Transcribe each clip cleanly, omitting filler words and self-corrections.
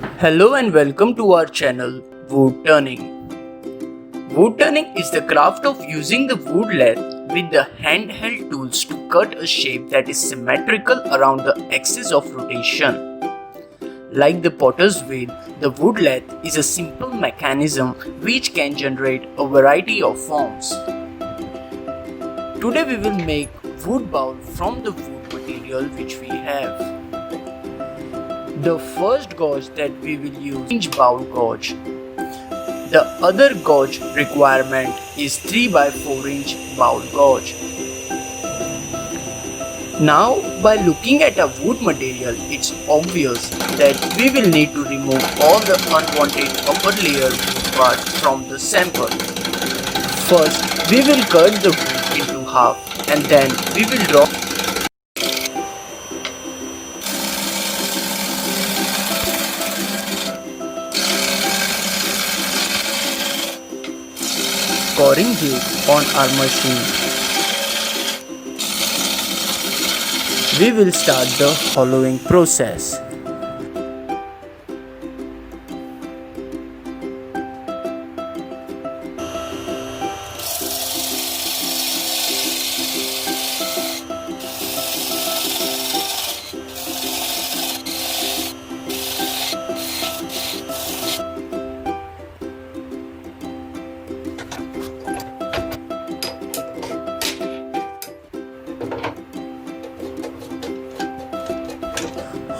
Hello and welcome to our channel WoodTurning. WoodTurning is the craft of using the wood lathe with the handheld tools to cut a shape that is symmetrical around the axis of rotation. Like the potter's wheel, the wood lathe is a simple mechanism which can generate a variety of forms. Today we will make wood bowl from the wood material which we have. The first gauge that we will use is bowl gauge. The other gauge requirement is 3 by 4 inch bowl gauge. Now, by looking at a wood material, it's obvious that we will need to remove all the unwanted upper layer wood part from the sample. First, we will cut the wood into half and then we will draw scoring jig on our machine. We will start the hollowing process.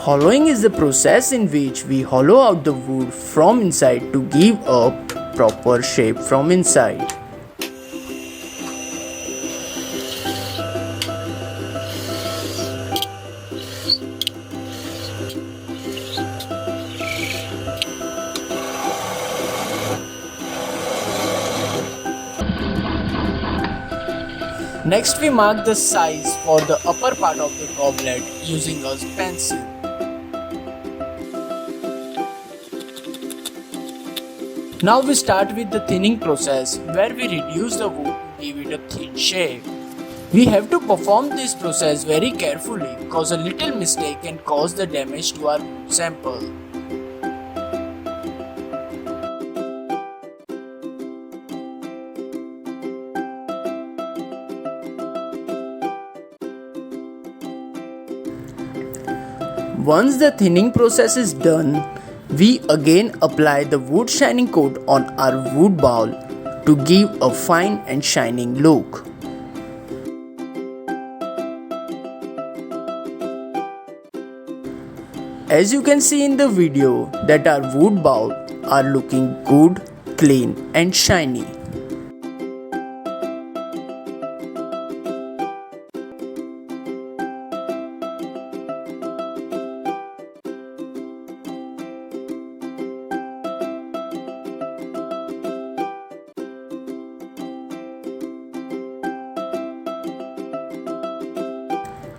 Hollowing is the process in which we hollow out the wood from inside to give a proper shape from inside. Next we mark the size for the upper part of the goblet using a pencil. Now we start with the thinning process where we reduce the wood to give it a thin shape. We have to perform this process very carefully because a little mistake can cause the damage to our wood sample. Once the thinning process is done, we again apply the wood shining coat on our wood bowl to give a fine and shining look. As you can see in the video that our wood bowl are looking good, clean and shiny.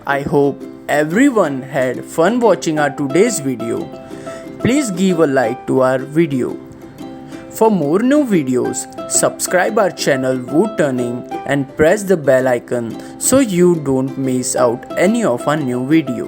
I hope everyone had fun watching our today's video. Please give a like to our video. For more new videos, subscribe our channel WoodTurning and press the bell icon so you don't miss out any of our new video.